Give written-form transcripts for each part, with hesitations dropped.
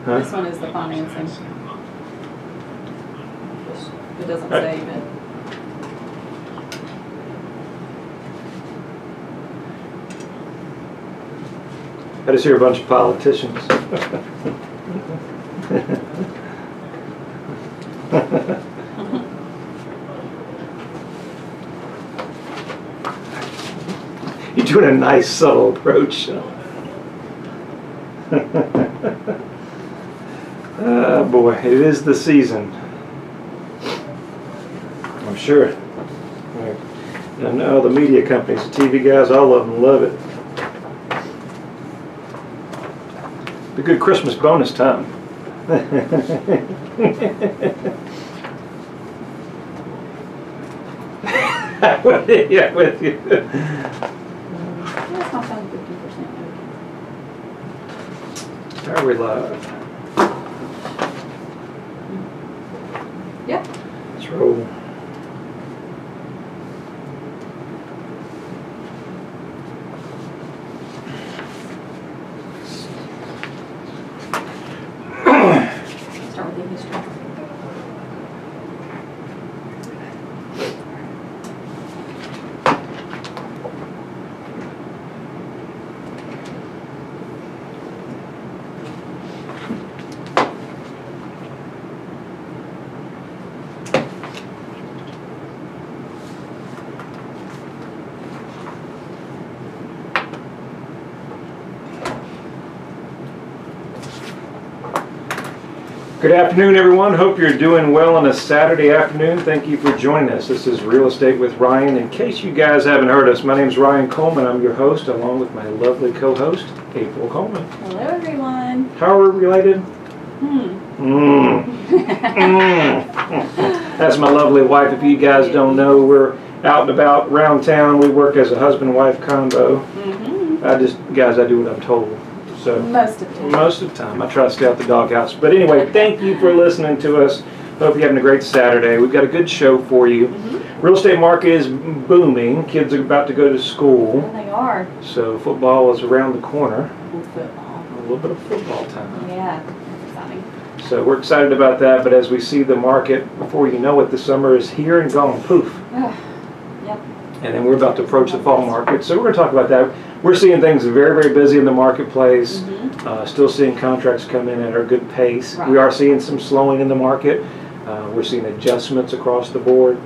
Huh? This one is the financing. It doesn't say, but. I just hear a bunch of politicians. You're doing a nice subtle approach. Oh boy, it is the season. I'm sure. And all the media companies, the TV guys, all of them love it. Be good Christmas bonus time. Yeah, with you. That's not found 50%. Are we live? Yep. Let's roll. Start with the history. Good afternoon, everyone. Hope you're doing well on a Saturday afternoon. Thank you for joining us. This is Real Estate with Ryan. In case you guys haven't heard us, my name is Ryan Coleman. I'm your host, along with my lovely co-host, April Coleman. Hello, everyone. How are we related? That's my lovely wife. If you guys don't know, we're out and about around town. We work as a husband-wife combo. I do what I'm told. So Most of the time. Most of the time. I try to stay out the doghouse. But anyway, thank you for listening to us. Hope you're having a great Saturday. We've got a good show for you. Real estate market is booming. Kids are about to go to school. Well, they are. So football is around the corner. Football. A little bit of football time. Yeah, that's exciting. So we're excited about that. But as we see the market, before you know it, the summer is here and gone. Poof. Yep. And then we're about to approach the fall market. So we're going to talk about that. We're seeing things very, very busy in the marketplace. Still seeing contracts come in at a good pace. Right. We are seeing some slowing in the market. We're seeing adjustments across the board.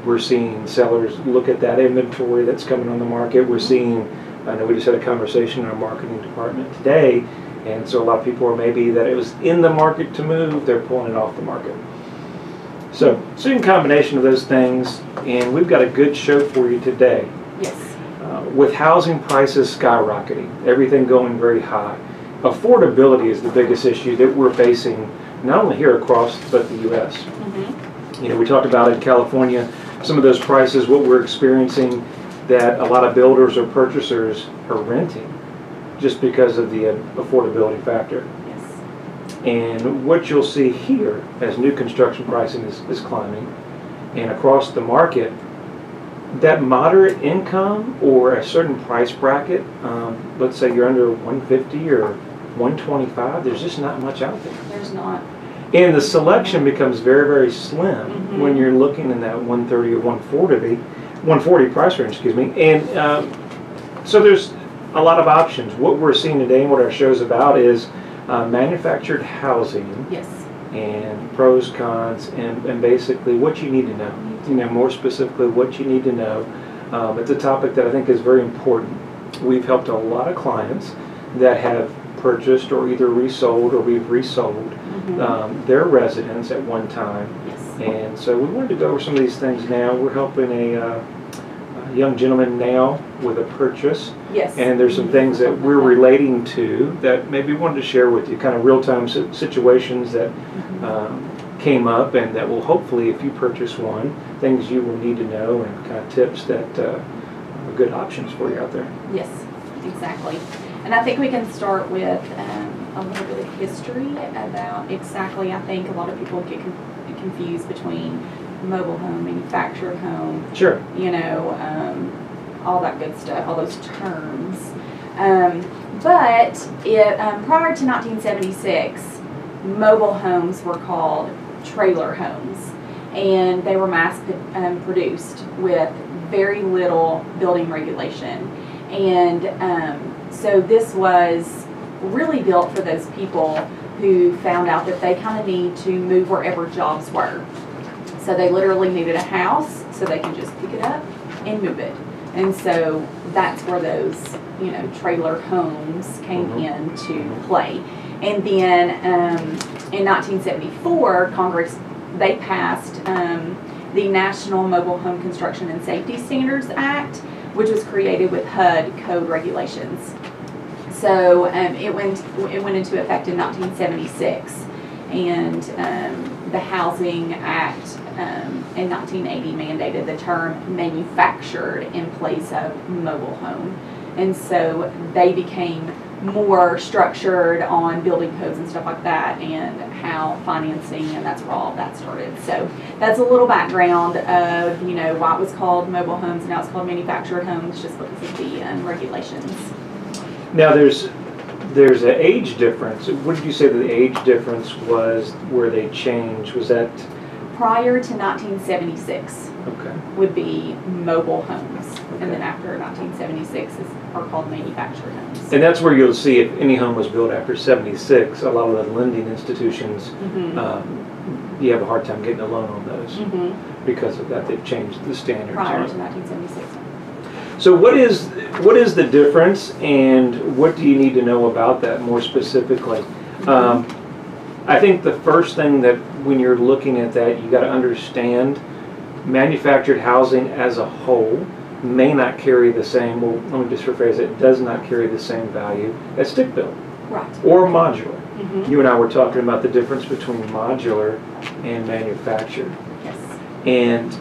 We're seeing sellers look at that inventory that's coming on the market. We're seeing, I know we just had a conversation in our marketing department today, and so a lot of people are maybe that it was in the market to move, they're pulling it off the market. So, seeing a combination of those things, and we've got a good show for you today. Yes. With housing prices skyrocketing, everything going very high, affordability is the biggest issue that we're facing, not only here across, but the U.S. You know, we talked about in California, some of those prices, what we're experiencing, that a lot of builders or purchasers are renting just because of the affordability factor. Yes. And what you'll see here as new construction pricing is climbing, and across the market, that moderate income or a certain price bracket, let's say you're under 150 or 125, there's just not much out there. There's not. And the selection becomes very, very slim when you're looking in that 130 or 140 price range, excuse me. And so there's a lot of options. What we're seeing today and what our show's about is manufactured housing. Yes. And pros, cons, and basically what you need to know. You know, more specifically what you need to know. It's a topic that I think is very important. We've helped a lot of clients that have purchased or either resold or we've resold their residence at one time. Yes. And so we wanted to go over some of these things now. We're helping a young gentleman now with a purchase. Yes. And there's some things that we're relating to that maybe wanted to share with you, kind of real-time situations that came up, and that will hopefully, if you purchase one, things you will need to know and kind of tips that are good options for you out there. Yes, exactly. And I think we can start with a little bit of history about exactly, I think a lot of people get confused between mobile home, manufactured home, Sure. you know, all that good stuff, all those terms. But prior to 1976, mobile homes were called trailer homes, and they were mass produced with very little building regulation. And so this was really built for those people who found out that they kind of need to move wherever jobs were. So they literally needed a house so they can just pick it up and move it. And so that's where those, trailer homes came into play. And then in 1974, Congress, they passed the National Mobile Home Construction and Safety Standards Act, which was created with HUD code regulations. So it went into effect in 1976, and the Housing Act in 1980 mandated the term manufactured in place of mobile home. And so they became more structured on building codes and stuff like that, and how financing, and that's where all of that started. So that's a little background of why it was called mobile homes and now it's called manufactured homes, just because of the regulations. Now there's an age difference. What did you say that the age difference was where they changed? Was that prior to 1976? Okay. Would be mobile homes, Okay. and then after 1976 are called manufactured homes. And that's where you'll see if any home was built after 76, a lot of the lending institutions, you have a hard time getting a loan on those because of that. They've changed the standards. Prior to 1976. So what is the difference, and what do you need to know about that more specifically? I think the first thing that when you're looking at that, you got to understand manufactured housing as a whole may not carry the same, well, let me just rephrase it, does not carry the same value as stick-built or modular. You and I were talking about the difference between modular and manufactured. Yes. And,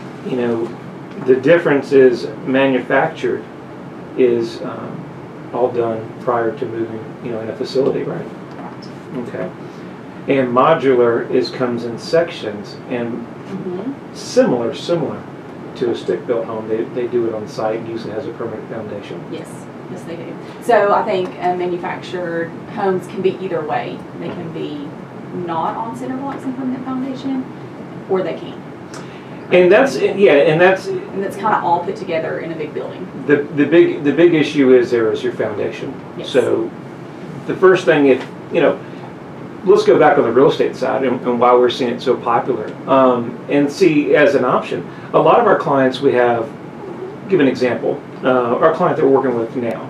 the difference is manufactured is all done prior to moving, in a facility, right? Okay. And modular comes in sections, and similar to a stick-built home. They do it on site and usually has a permanent foundation. Yes, they do. So I think manufactured homes can be either way. They can be not on cinder blocks and permanent foundation, or they can. And that's and that's kind of all put together in a big building. The big issue is your foundation. Yes. So the first thing, let's go back on the real estate side and why we're seeing it so popular, and see as an option. A lot of our clients, we have, give an example, our client that we're working with now,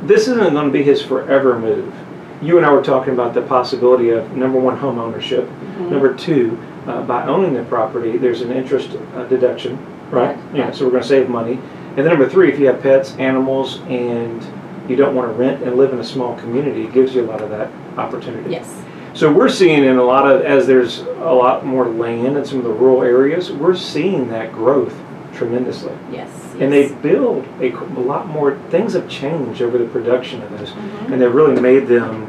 this isn't going to be his forever move. You and I were talking about the possibility of, number one, home ownership. Number two, by owning the property, there's an interest deduction, right? Yeah, so we're going to save money. And then number three, if you have pets, animals, and you don't want to rent and live in a small community, it gives you a lot of that opportunity. Yes. So we're seeing in as there's a lot more land in some of the rural areas, we're seeing that growth tremendously. Yes. And they build a lot more, things have changed over the production of those, and they've really made them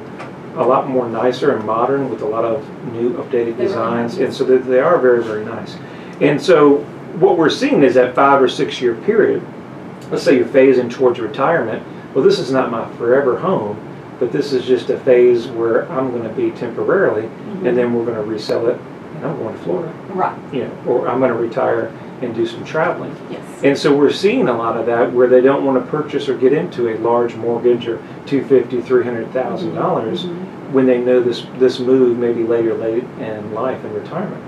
a lot more nicer and modern with a lot of new updated designs, and so they are very, very nice. And so what we're seeing is that 5 or 6 year period, let's say you're phasing towards retirement, well, this is not my forever home, but this is just a phase where I'm going to be temporarily, and then we're going to resell it, and I'm going to Florida. Right. Or I'm going to retire and do some traveling. Yes. And so we're seeing a lot of that where they don't want to purchase or get into a large mortgage or $250,000, $300,000 when they know this move may be later in life in retirement.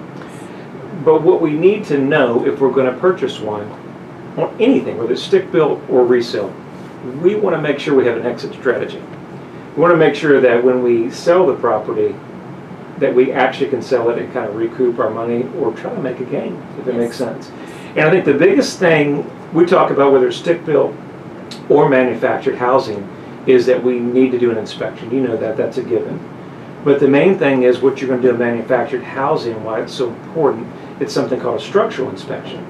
But what we need to know if we're going to purchase one on anything, whether it's stick built or resale, we want to make sure we have an exit strategy. We want to make sure that when we sell the property, that we actually can sell it and kind of recoup our money or try to make a gain, if it makes sense. And I think the biggest thing we talk about, whether it's stick-built or manufactured housing, is that we need to do an inspection. You know that, that's a given. But the main thing is what you're going to do in manufactured housing, why it's so important, it's something called a structural inspection.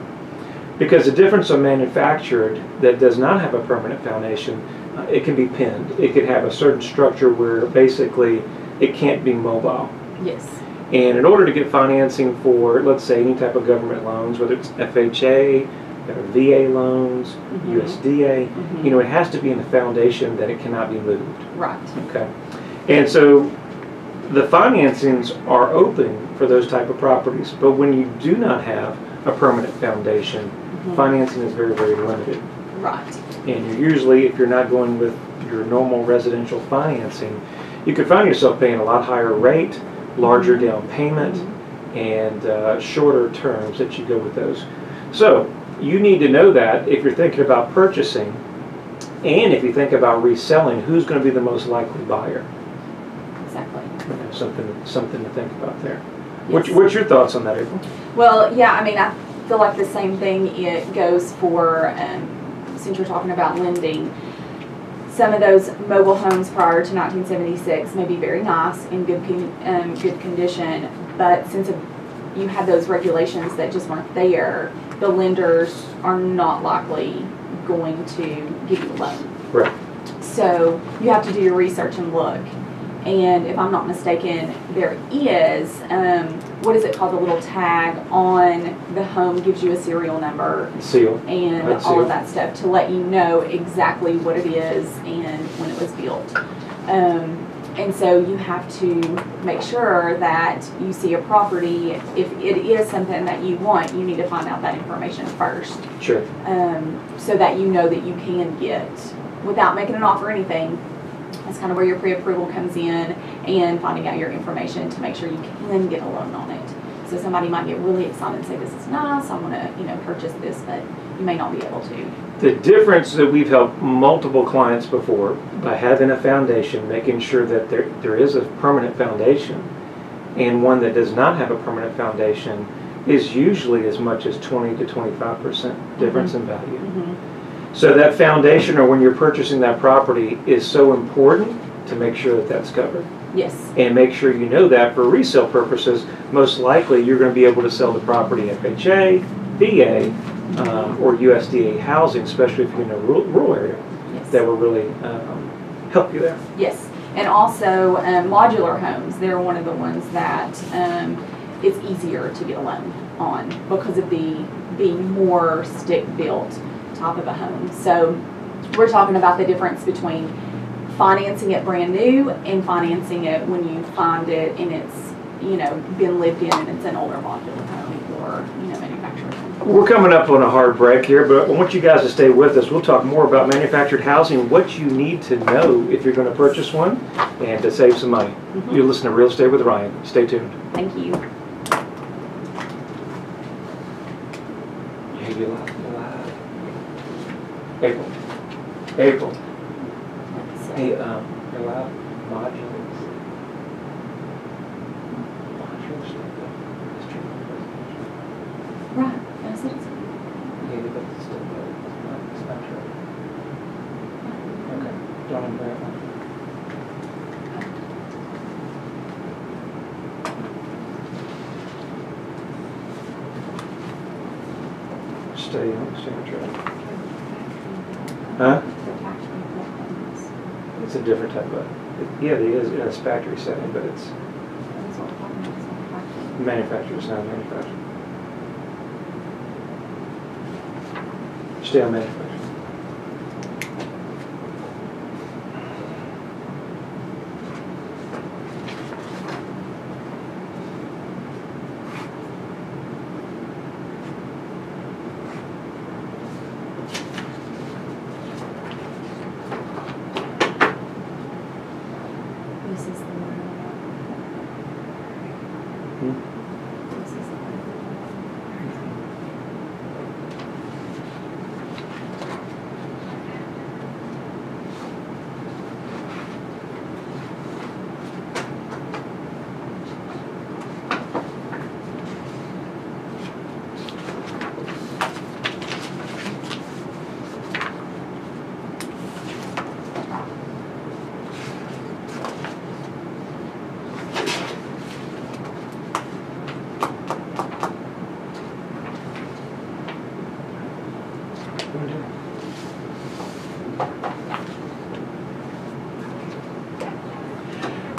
Because the difference on manufactured that does not have a permanent foundation, it can be pinned. It could have a certain structure where basically it can't be mobile. Yes. And in order to get financing for, let's say, any type of government loans, whether it's FHA, there are VA loans, Mhm. USDA. Mhm. You know, it has to be in the foundation that it cannot be moved. Right. Okay, and so the financings are open for those type of properties, but when you do not have a permanent foundation, Mhm. financing is very, very limited. Right. And you're usually, if you're not going with your normal residential financing, you could find yourself paying a lot higher rate, larger Mhm. down payment, Mhm. and shorter terms that you go with those. So you need to know that if you're thinking about purchasing, and if you think about reselling, who's going to be the most likely buyer? Exactly. Something to think about there. Yes. What's your thoughts on that, April? Well, yeah, I mean, I feel like the same thing it goes for, since you're talking about lending, some of those mobile homes prior to 1976 may be very nice, in good condition, but since you had those regulations that just weren't there, the lenders are not likely going to give you a loan. Right. So you have to do your research and look. And if I'm not mistaken, there is, what is it called, the little tag on the home gives you a serial number. Seal. And all of that stuff to let you know exactly what it is and when it was built. And so you have to make sure that you see a property. If it is something that you want, you need to find out that information first. Sure. So that you know that you can get, without making an offer or anything. That's kind of where your pre-approval comes in, and finding out your information to make sure you can get a loan on it. So somebody might get really excited and say, this is nice, I want to, purchase this, but you may not be able to. The difference that we've helped multiple clients before by having a foundation, making sure that there is a permanent foundation, and one that does not have a permanent foundation is usually as much as 20 to 25% difference Mm-hmm. in value. Mm-hmm. So that foundation, or when you're purchasing that property, is so important to make sure that that's covered. Yes. And make sure you know that for resale purposes, most likely you're going to be able to sell the property FHA, VA, or USDA housing, especially if you're in a rural area. Yes. That will really help you there. Yes. And also modular homes, they're one of the ones that it's easier to get a loan on because of the being more stick-built type of a home. So we're talking about the difference between financing it brand new and financing it when you find it and it's been lived in and it's an older modular home or manufactured home. We're coming up on a hard break here, but I want you guys to stay with us. We'll talk more about manufactured housing, what you need to know if you're going to purchase one, and to save some money. Mm-hmm. You listen to Real Estate with Ryan. Stay tuned. Thank you. Yeah, you're live. April. Hey, you're live. Modulars. Right. That's it. Yeah, but it's still good. It's not true. Okay. Don't invite one. Stay on track. Huh? It's a different type of, yeah, it is in a factory setting, but it's manufactured, it's not manufactured. Stay on manufactured. This is the one. This is the one.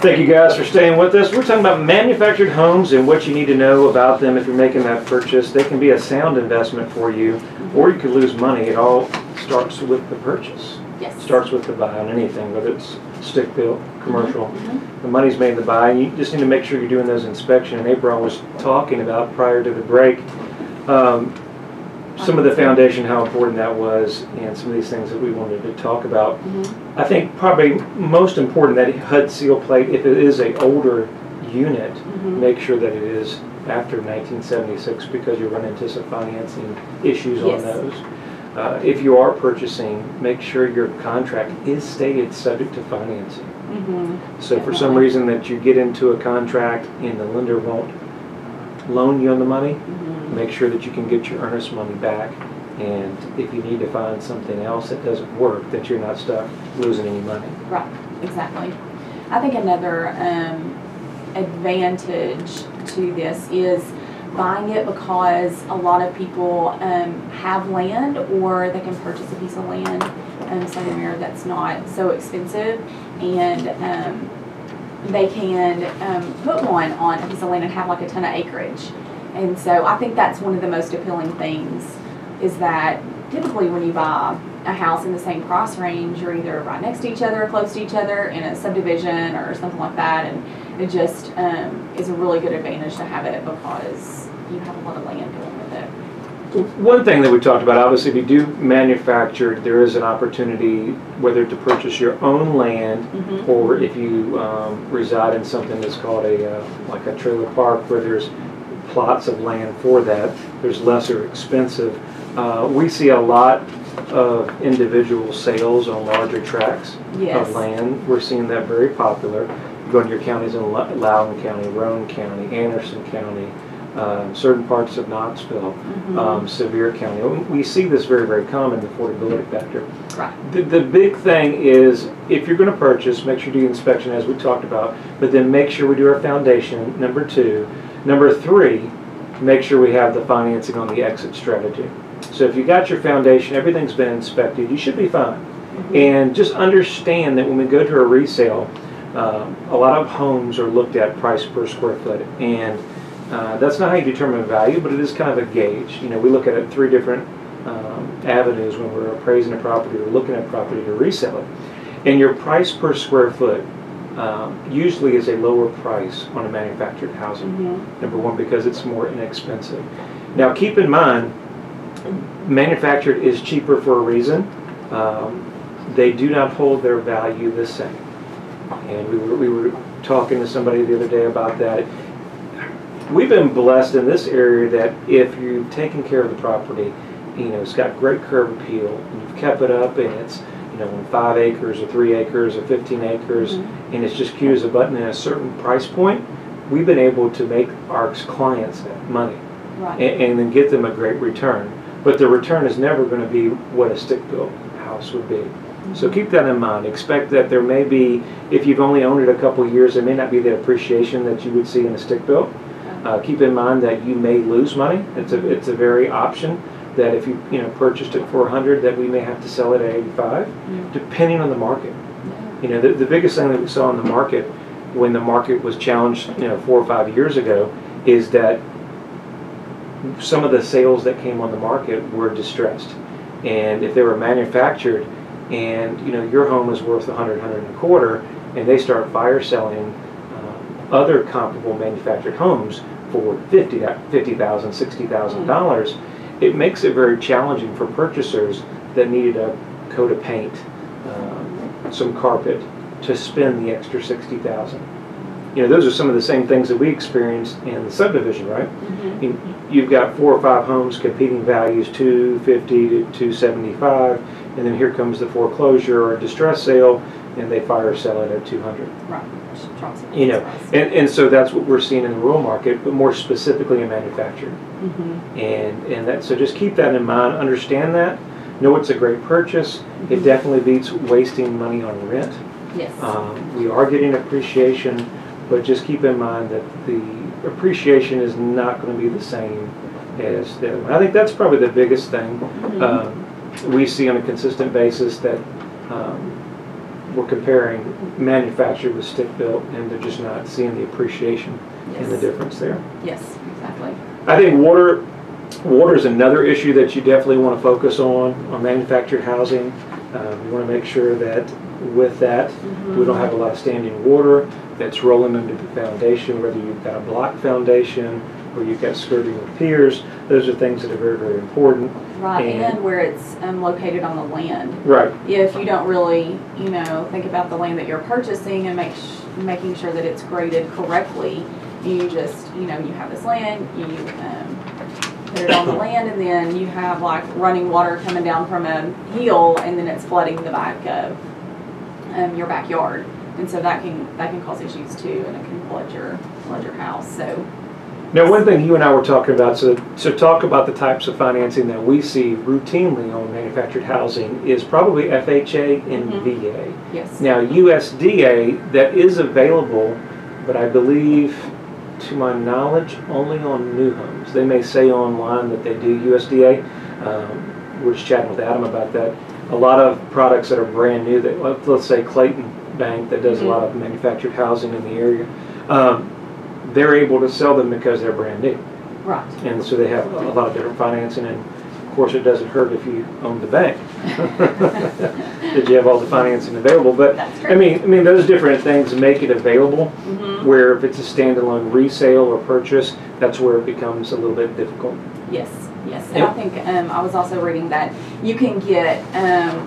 Thank you guys for staying with us. We're talking about manufactured homes and what you need to know about them if you're making that purchase. They can be a sound investment for you, or you could lose money. It all starts with the purchase. Yes. Starts with the buy on anything, whether it's stick-built, commercial. The money's made in the buy, and you just need to make sure you're doing those inspections. And April was talking about prior to the break some of the foundation, how important that was, and some of these things that we wanted to talk about. I think probably most important, that HUD seal plate, if it is an older unit, make sure that it is after 1976, because you run into some financing issues on those. If you are purchasing, make sure your contract is stated subject to financing. So for some reason that you get into a contract and the lender won't loan you on the money, make sure that you can get your earnest money back, and if you need to find something else that doesn't work, that you're not stuck losing any money. Right, exactly. I think another advantage to this is buying it because a lot of people have land, or they can purchase a piece of land somewhere that's not so expensive, and they can put one on a piece of land and have like a ton of acreage. And so I think that's one of the most appealing things, is that typically when you buy a house in the same price range, you're either right next to each other or close to each other in a subdivision or something like that, and it just is a really good advantage to have it because you have a lot of land going with it. One thing that we talked about, obviously, if you do manufacture, there is an opportunity whether to purchase your own land, or if you reside in something that's called like a trailer park, where there's plots of land for that, there's lesser expensive. We see a lot of individual sales on larger tracts of land. We're seeing that very popular. You go into your counties in Loudoun County, Roane County, Anderson County, certain parts of Knoxville, Sevier County. We see this very, very common, the affordability factor. Right. The big thing is, if you're going to purchase, make sure you do the inspection as we talked about, but then make sure we do our foundation, number 2. Number 3, make sure we have the financing on the exit strategy. So if you got your foundation, everything's been inspected, you should be fine. And just understand that when we go to a resale, a lot of homes are looked at price per square foot, and that's not how you determine value, but it is kind of a gauge. You know, we look at it 3 different avenues when we're appraising a property or looking at property to resell it. And your price per square foot usually is a lower price on a manufactured housing. Number 1, because it's more inexpensive. Now keep in mind, manufactured is cheaper for a reason. They do not hold their value the same. And we were talking to somebody the other day about that. We've been blessed in this area that if you've taken care of the property, you know, it's got great curb appeal, and you've kept it up, and it's, you know, 5 acres or 3 acres or 15 acres, and it's just cute as a button at a certain price point, we've been able to make our clients money, and then get them a great return. But the return is never going to be what a stick-built house would be. So keep that in mind. Expect that there may be, if you've only owned it a couple of years, there may not be the appreciation that you would see in a stick-built. Keep in mind that you may lose money. It's a very option that if you purchased it for 100, that we may have to sell it at 85, depending on the market. You know, the biggest thing that we saw in the market when the market was challenged, 4 or 5 years ago, is that some of the sales that came on the market were distressed, and if they were manufactured, and your home is worth 100, 125, and they start fire selling other comparable manufactured homes for $50,000, $60,000, it makes it very challenging for purchasers that needed a coat of paint, some carpet, to spend the extra $60,000. Those are some of the same things that we experienced in the subdivision, right? You've got 4 or 5 homes competing values, $250 to $275, and then here comes the foreclosure or distress sale, and they fire sell it at $200. Right. And so that's what we're seeing in the rural market, but more specifically in manufactured. And that, so just keep that in mind. Understand that. Know it's a great purchase. It definitely beats wasting money on rent. Yes. We are getting appreciation, but just keep in mind that the appreciation is not going to be the same as the other one. I think that's probably the biggest thing we see on a consistent basis, that we're comparing manufactured with stick-built, and they're just not seeing the appreciation and the difference there. Yes, exactly. I think water is another issue that you definitely want to focus on manufactured housing. You want to make sure that with that, we don't have a lot of standing water that's rolling under the foundation, whether you've got a block foundation or you've got skirting with piers. Those are things that are very, very important. Right, and where it's located on the land. Right. If you don't really, think about the land that you're purchasing and making sure that it's graded correctly, you just, you have this land, you put it on the land, and then you have like running water coming down from a hill, and then it's flooding the back of your backyard, and so that can cause issues too, and it can flood your house. So. Now, one thing you and I were talking about, so talk about the types of financing that we see routinely on manufactured housing is probably FHA and VA. Yes. Now, USDA, that is available, but I believe, to my knowledge, only on new homes. They may say online that they do USDA. We're just chatting with Adam about that. A lot of products that are brand new, that let's say Clayton Bank, that does a lot of manufactured housing in the area, they're able to sell them because they're brand new. Right. And so they have a lot of different financing, and of course it doesn't hurt if you own the bank that you have all the financing available. But I mean those different things make it available, where if it's a standalone resale or purchase, that's where it becomes a little bit difficult. Yes. Yes, and I think I was also reading that you can get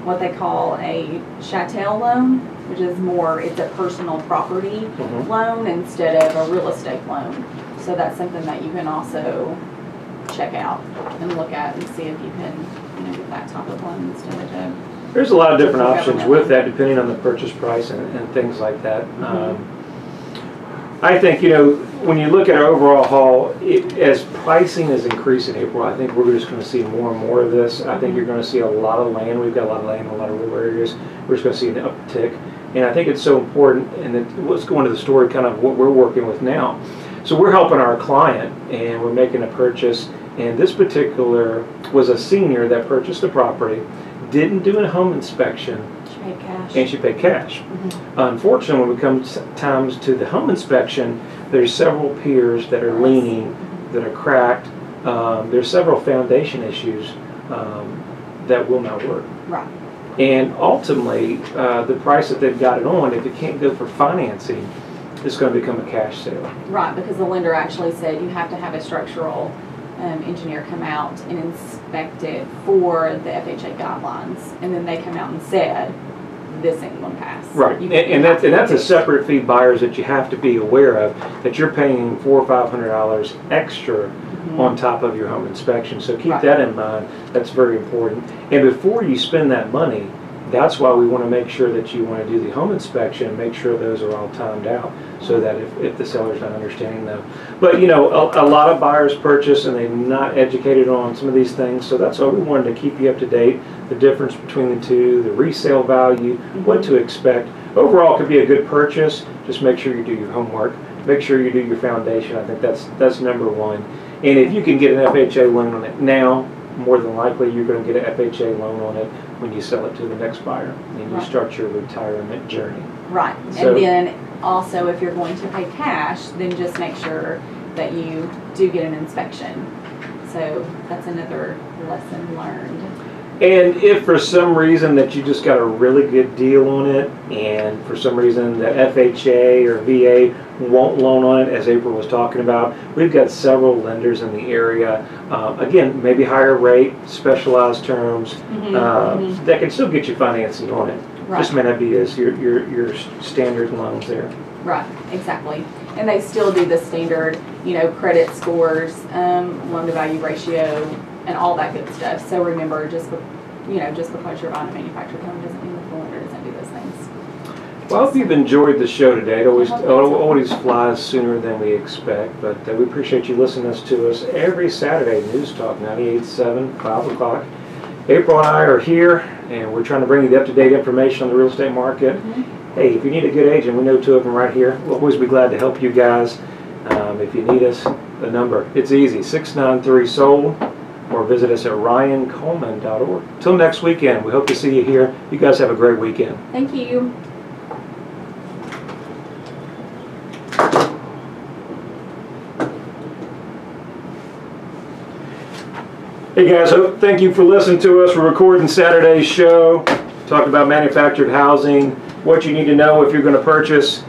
what they call a chattel loan, which is it's a personal property loan instead of a real estate loan. So that's something that you can also check out and look at and see if you can get that type of loan instead of There's a lot of different options with that, depending on the purchase price and things like that. I think, when you look at our overall haul, as pricing is increasing in April, I think we're just going to see more and more of this. I think you're going to see a lot of land. We've got a lot of land in a lot of rural areas. We're just going to see an uptick. And I think it's so important, and let's go into the story, kind of what we're working with now. So we're helping our client, and we're making a purchase. And this particular was a senior that purchased the property, didn't do a home inspection, and she paid cash. Unfortunately, when it comes times to the home inspection, there's several piers that are leaning, that are cracked. There's several foundation issues that will not work. Right. And ultimately, the price that they've got it on, if it can't go for financing, it's going to become a cash sale. Right, because the lender actually said you have to have a structural engineer come out and inspect it for the FHA guidelines, and then they come out and said this ain't going to pass. Right, and that's a separate fee, buyers, that you have to be aware of, that you're paying $400 or $500 extra on top of your home inspection. So keep that in mind. That's very important. And before you spend that money, that's why we want to make sure that you want to do the home inspection and make sure those are all timed out, so that if the seller's not understanding them. But a lot of buyers purchase and they're not educated on some of these things, so that's why we wanted to keep you up to date, the difference between the two, the resale value, what to expect. Overall, it could be a good purchase. Just make sure you do your homework. Make sure you do your foundation. I think that's number one. And if you can get an FHA loan on it now, more than likely you're going to get an FHA loan on it when you sell it to the next buyer and you start your retirement journey. Right. So, and then also, if you're going to pay cash, then just make sure that you do get an inspection. So that's another lesson learned. And if for some reason that you just got a really good deal on it, and for some reason that FHA or VA won't loan on it, as April was talking about, we've got several lenders in the area. Again, maybe higher rate, specialized terms, that can still get you financing on it. Right. Just may not be as your standard loans there. Right, exactly. And they still do the standard, credit scores, loan to value ratio, and all that good stuff. So remember, just because you're buying a manufactured home doesn't mean that the lender doesn't do those things. Well, I hope you've enjoyed the show today. It always flies sooner than we expect, but we appreciate you listening to us every Saturday. News Talk 98.7, 5 o'clock. April and I are here, and we're trying to bring you the up-to-date information on the real estate market. Hey, if you need a good agent, we know two of them right here. We'll always be glad to help you guys. If you need us, the number, it's easy, 693-SOLD, or visit us at ryancoleman.org. Till next weekend, we hope to see you here. You guys have a great weekend. Thank you. Hey guys, thank you for listening to us. We're recording Saturday's show, talking about manufactured housing, what you need to know if you're going to purchase,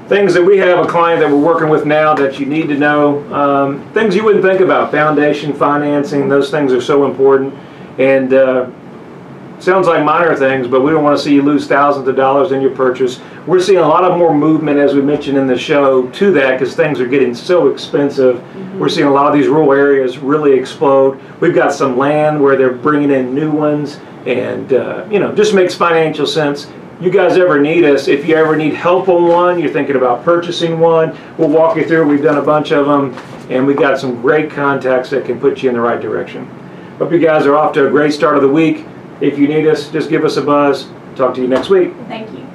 things that we have a client that we're working with now that you need to know, things you wouldn't think about, foundation, financing, those things are so important. And sounds like minor things, but we don't want to see you lose thousands of dollars in your purchase. We're seeing a lot of more movement, as we mentioned in the show, to that because things are getting so expensive. We're seeing a lot of these rural areas really explode. We've got some land where they're bringing in new ones, and just makes financial sense. You guys ever need us, if you ever need help on one, you're thinking about purchasing one, we'll walk you through. We've done a bunch of them, and we've got some great contacts that can put you in the right direction. Hope you guys are off to a great start of the week. If you need us, just give us a buzz. Talk to you next week. Thank you.